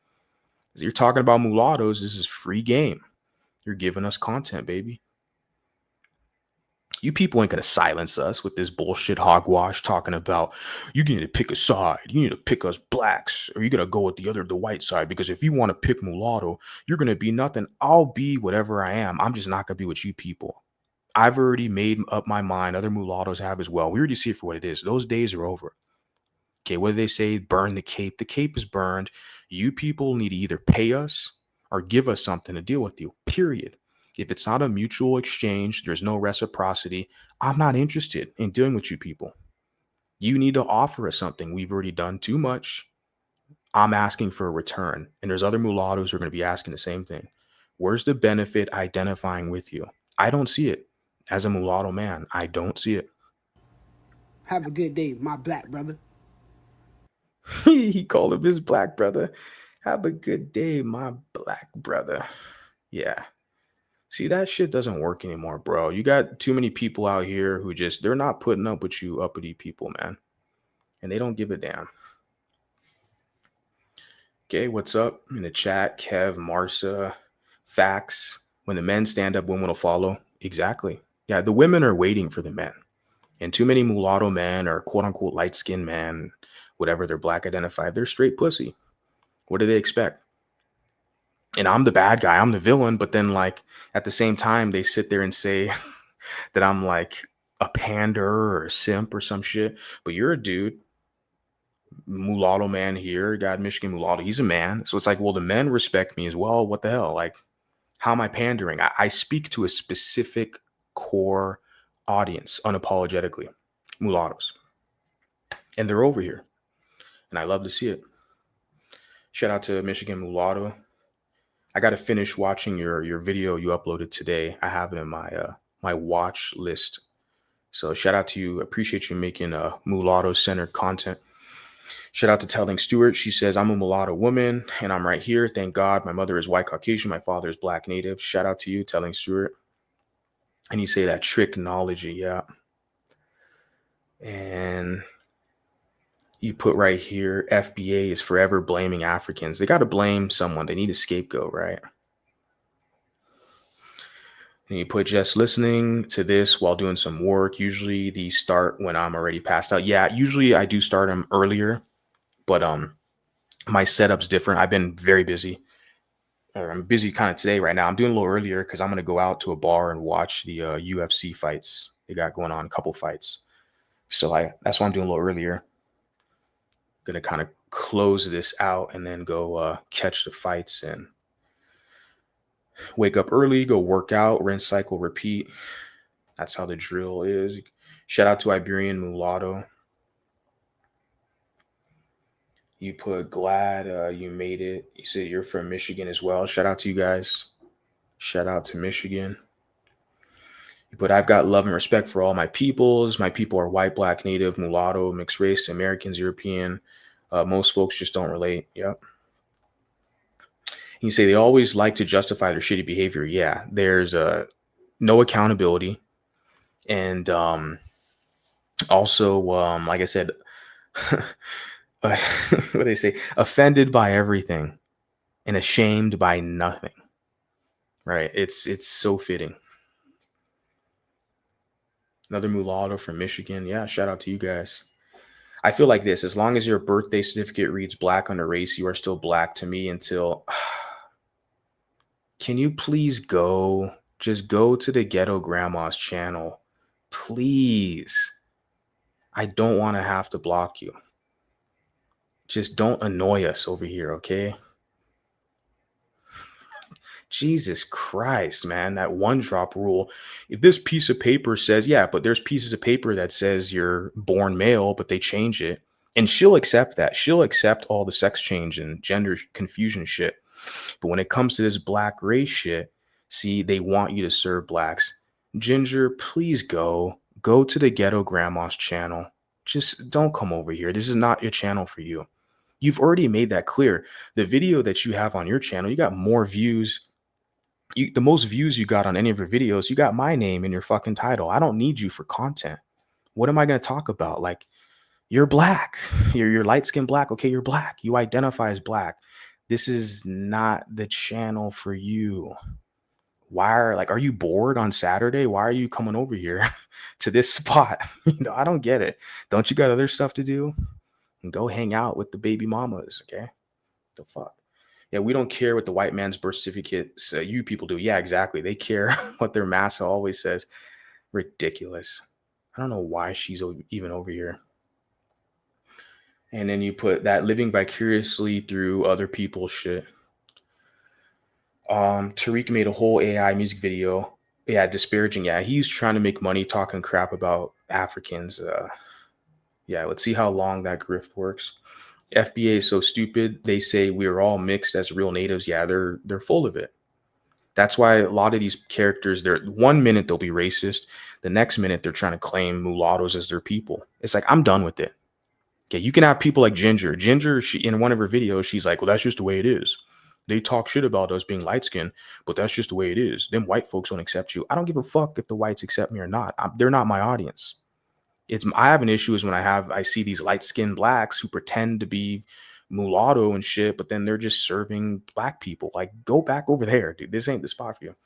You're talking about mulattoes. This is free game. You're giving us content, baby. You people ain't gonna silence us with this bullshit hogwash talking about you need to pick a side. You need to pick us blacks, or you're gonna go with the white side, because if you want to pick mulatto, you're gonna be nothing. I'll be whatever I am. I'm just not gonna be with you people. I've already made up my mind. Other mulattoes have as well. We already see it for what it is. Those days are over. Okay, what do they say? Burn the cape. The cape is burned. You people need to either pay us or give us something to deal with you, period. If it's not a mutual exchange, there's no reciprocity, I'm not interested in dealing with you people. You need to offer us something. We've already done too much. I'm asking for a return. And there's other mulattoes who are going to be asking the same thing. Where's the benefit identifying with you? I don't see it. As a mulatto man, I don't see it. Have a good day, my black brother. He called him his black brother. Have a good day, my black brother. Yeah. See, that shit doesn't work anymore, bro. You got too many people out here who they're not putting up with you uppity people, man. And they don't give a damn. Okay, what's up in the chat? Kev, Marsa, facts. When the men stand up, women will follow. Exactly. Yeah, the women are waiting for the men. And too many mulatto men, or quote unquote light skinned men, whatever they're black identified, they're straight pussy. What do they expect? And I'm the bad guy, I'm the villain, but then like at the same time they sit there and say that I'm like a pander or a simp or some shit. But you're a dude, mulatto man here, got Michigan mulatto, he's a man. So it's like, well, the men respect me as well. What the hell? Like, how am I pandering? I speak to a specific core audience unapologetically, mulattoes. And they're over here. And I love to see it. Shout out to Michigan mulatto. I got to finish watching your video you uploaded today. I have it in my watch list. So shout out to you. Appreciate you making mulatto centered content. Shout out to Telling Stewart. She says, I'm a mulatto woman and I'm right here. Thank God. My mother is white Caucasian. My father is black native. Shout out to you, Telling Stewart. And you say that tricknology. Yeah. And You put right here, FBA is forever blaming Africans. They got to blame someone. They need a scapegoat, right? And you put just listening to this while doing some work. Usually these start when I'm already passed out. Yeah, usually I do start them earlier, but my setup's different. I've been very busy. I'm busy kind of today right now. I'm doing a little earlier because I'm going to go out to a bar and watch the UFC fights. They got going on, a couple fights. So that's why I'm doing a little earlier. Going to kind of close this out and then go catch the fights and wake up early, go work out, rinse, cycle, repeat. That's how the drill is. Shout out to Iberian Mulatto. You put glad you made it. You said you're from Michigan as well. Shout out to you guys. Shout out to Michigan. You put I've got love and respect for all my peoples. My people are white, black, native, mulatto, mixed race, Americans, European. Most folks just don't relate. Yep. You say they always like to justify their shitty behavior. Yeah, there's no accountability. And also, like I said, what do they say? Offended by everything and ashamed by nothing. Right? It's so fitting. Another mulatto from Michigan. Yeah, shout out to you guys. I feel like this. As long as your birthday certificate reads black under race, you are still black to me until... Can you please just go to the Ghetto Grandma's channel? Please. I don't want to have to block you. Just don't annoy us over here, okay? Jesus Christ, man, that one drop rule. If this piece of paper says, yeah, but there's pieces of paper that says you're born male, but they change it. And she'll accept that. She'll accept all the sex change and gender confusion shit. But when it comes to this black race shit, see, they want you to serve blacks. Ginger, please go to the Ghetto Grandma's channel. Just don't come over here. This is not your channel for you. You've already made that clear. The video that you have on your channel, you got more views. The most views you got on any of your videos, you got my name in your fucking title. I don't need you for content. What am I going to talk about? Like, you're black. You're light-skinned black. Okay, you're black. You identify as black. This is not the channel for you. Are you bored on Saturday? Why are you coming over here to this spot? I don't get it. Don't you got other stuff to do? And go hang out with the baby mamas, okay? The fuck? Yeah, we don't care what the white man's birth certificate says. You people do. Yeah, exactly. They care what their massa always says. Ridiculous. I don't know why she's even over here. And then you put that living vicariously through other people's shit. Tariq made a whole AI music video. Yeah, disparaging. Yeah, he's trying to make money talking crap about Africans. Yeah, let's see how long that grift works. FBA is so stupid. They say we're all mixed as real natives. Yeah, they're full of it. That's why a lot of these characters, they're 1 minute they'll be racist. The next minute they're trying to claim mulattoes as their people. It's like, I'm done with it. Okay, you can have people like Ginger. Ginger, in one of her videos, she's like, well, that's just the way it is. They talk shit about us being light-skinned, but that's just the way it is. Them white folks don't accept you. I don't give a fuck if the whites accept me or not. They're not my audience. I have an issue is when I see these light-skinned blacks who pretend to be mulatto and shit, but then they're just serving black people. Like, go back over there, dude. This ain't the spot for you.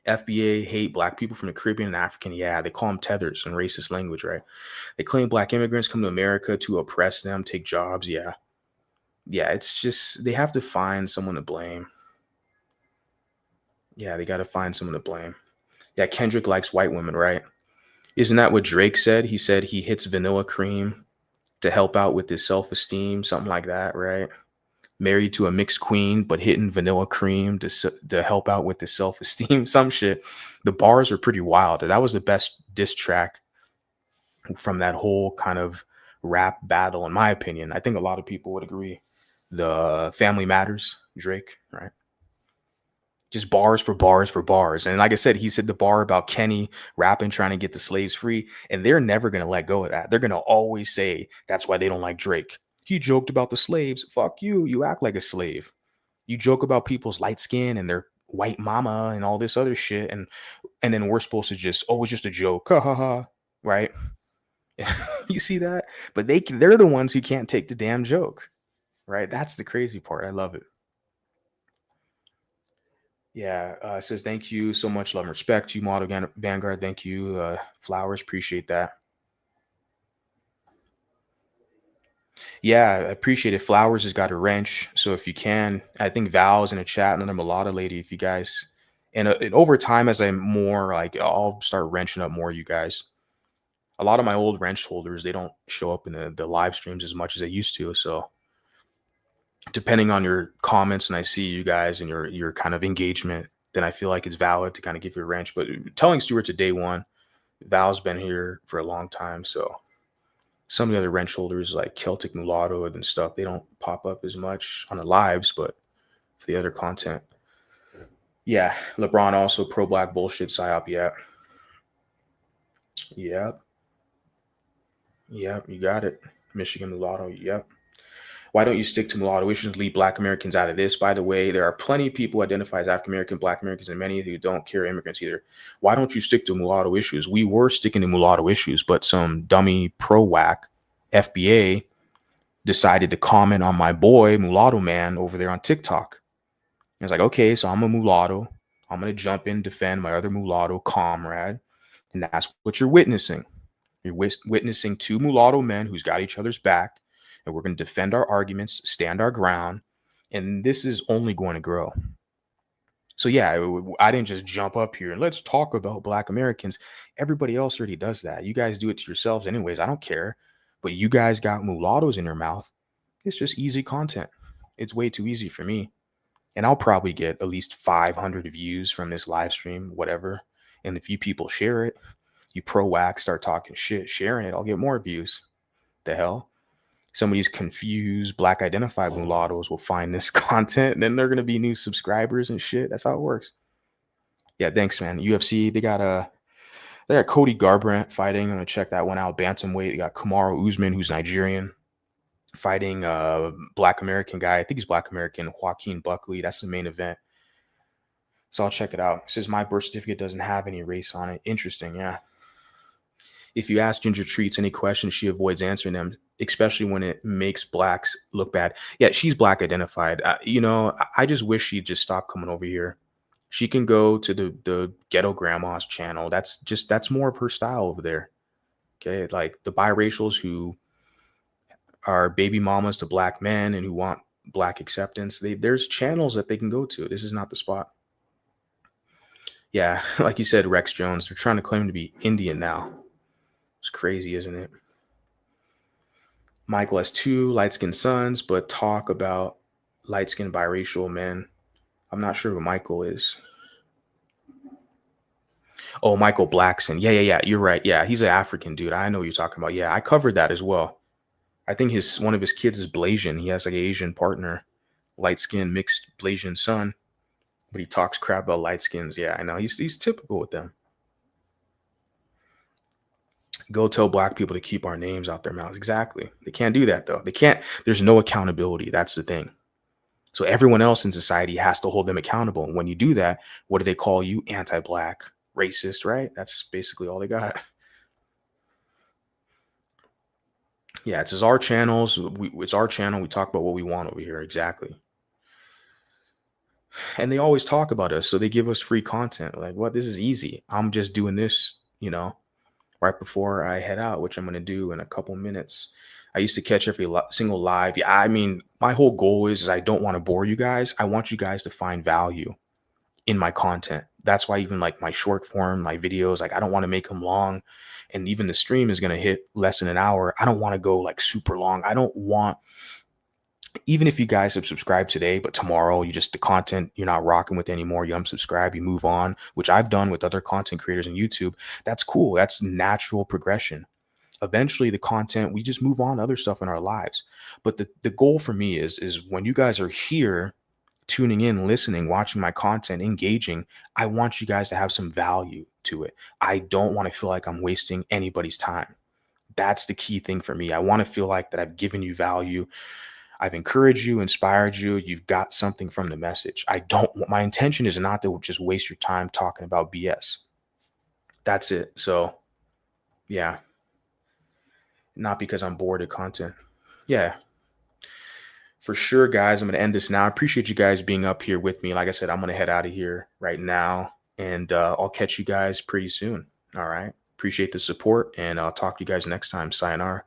FBA hate black people from the Caribbean and African. Yeah, they call them tethers in racist language, right? They claim black immigrants come to America to oppress them, take jobs. Yeah. Yeah, it's just, they have to find someone to blame. Yeah, they got to find someone to blame. Yeah, Kendrick likes white women, right? Isn't that what Drake said? He said he hits vanilla cream to help out with his self-esteem, something like that, right? Married to a mixed queen, but hitting vanilla cream to help out with his self-esteem, some shit. The bars are pretty wild. That was the best diss track from that whole kind of rap battle, in my opinion. I think a lot of people would agree. The Family Matters, Drake, right? Just bars for bars for bars. And like I said, he said the bar about Kenny rapping, trying to get the slaves free. And they're never going to let go of that. They're going to always say that's why they don't like Drake. He joked about the slaves. Fuck you. You act like a slave. You joke about people's light skin and their white mama and all this other shit. And then we're supposed to just, oh, it's just a joke. Ha ha ha. Right? You see that? But they're the ones who can't take the damn joke, right? That's the crazy part. I love it. Yeah, says thank you so much, love and respect to you, Model Vanguard. Thank you, Flowers. Appreciate that. Yeah, I appreciate it. Flowers has got a wrench, so if you can, I think Val's in a chat, another Mulatto lady. If you guys, and over time, as I'm more like, I'll start wrenching up more. You guys, a lot of my old wrench holders, they don't show up in the live streams as much as they used to. So depending on your comments and I see you guys and your kind of engagement, then I feel like it's valid to kind of give you a wrench. But telling Stuart to day one, Val's been here for a long time, so some of the other wrench holders like Celtic Mulatto and stuff, they don't pop up as much on the lives, but for the other content. Yeah, LeBron also pro black bullshit psyop. Yeah. Yep. Yep, you got it. Michigan Mulatto. Yep. Why don't you stick to mulatto issues and leave Black Americans out of this? By the way, there are plenty of people who identify as African American, Black Americans, and many who don't care immigrants either. Why don't you stick to mulatto issues? We were sticking to mulatto issues, but some dummy pro-whack FBA decided to comment on my boy Mulatto Man over there on TikTok. And it's like, okay, so I'm a mulatto. I'm going to jump in and defend my other mulatto comrade. And that's what you're witnessing. You're witnessing two mulatto men who's got each other's back. And we're going to defend our arguments, stand our ground. And this is only going to grow. So yeah, I didn't just jump up here and let's talk about Black Americans. Everybody else already does that. You guys do it to yourselves anyways. I don't care. But you guys got mulattoes in your mouth. It's just easy content. It's way too easy for me. And I'll probably get at least 500 views from this live stream, whatever. And if you people share it, you pro-whack, start talking shit, sharing it, I'll get more views. The hell? Some of these confused Black identified mulattoes will find this content, and then they're going to be new subscribers and shit. That's how it works. Yeah, thanks, man. UFC, they got Cody Garbrandt fighting. I'm going to check that one out. Bantamweight, they got Kamaru Usman, who's Nigerian, fighting Black American guy. I think he's Black American, Joaquin Buckley. That's the main event. So I'll check it out. It says my birth certificate doesn't have any race on it. Interesting, yeah. If you ask Ginger Treats any questions, she avoids answering them, especially when it makes Blacks look bad. Yeah, she's Black identified. I just wish she'd just stop coming over here. She can go to the Ghetto Grandma's channel. That's more of her style over there. Okay, like the biracials who are baby mamas to Black men and who want Black acceptance. There's channels that they can go to. This is not the spot. Yeah, like you said, Rex Jones, they're trying to claim to be Indian now. It's crazy, isn't it? Michael has two light-skinned sons, but talk about light-skinned biracial men. I'm not sure who Michael is. Oh, Michael Blackson. Yeah. You're right. Yeah, he's an African dude. I know what you're talking about. Yeah, I covered that as well. I think one of his kids is Blasian. He has like an Asian partner, light-skinned mixed Blasian son, but he talks crap about light skins. Yeah, I know. He's typical with them. Go tell Black people to keep our names out their mouths. Exactly. They can't do that though. They can't. There's no accountability. That's the thing. So everyone else in society has to hold them accountable. And when you do that, what do they call you? Anti-Black, racist, right? That's basically all they got. Yeah, it's our channels. It's our channel. We talk about what we want over here. Exactly. And they always talk about us. So they give us free content. Like, what? This is easy. I'm just doing this, right before I head out, which I'm going to do in a couple minutes. I used to catch every single live. Yeah, I mean, my whole goal is I don't want to bore you guys. I want you guys to find value in my content. That's why even like my short form, my videos, like I don't want to make them long. And even the stream is going to hit less than an hour. I don't want to go like super long. I don't want, even if you guys have subscribed today, but tomorrow the content you're not rocking with anymore, you unsubscribe, you move on, which I've done with other content creators on YouTube. That's cool. That's natural progression. Eventually the content, we just move on to other stuff in our lives. But the goal for me is when you guys are here tuning in, listening, watching my content, engaging, I want you guys to have some value to it. I don't want to feel like I'm wasting anybody's time. That's the key thing for me. I want to feel like that I've given you value. I've encouraged you, inspired you. You've got something from the message. My intention is not to just waste your time talking about BS. That's it. So yeah. not because I'm bored of content. Yeah, for sure, guys. I'm going to end this now. I appreciate you guys being up here with me. Like I said, I'm going to head out of here right now, and I'll catch you guys pretty soon. All right. Appreciate the support, and I'll talk to you guys next time. Sayonara.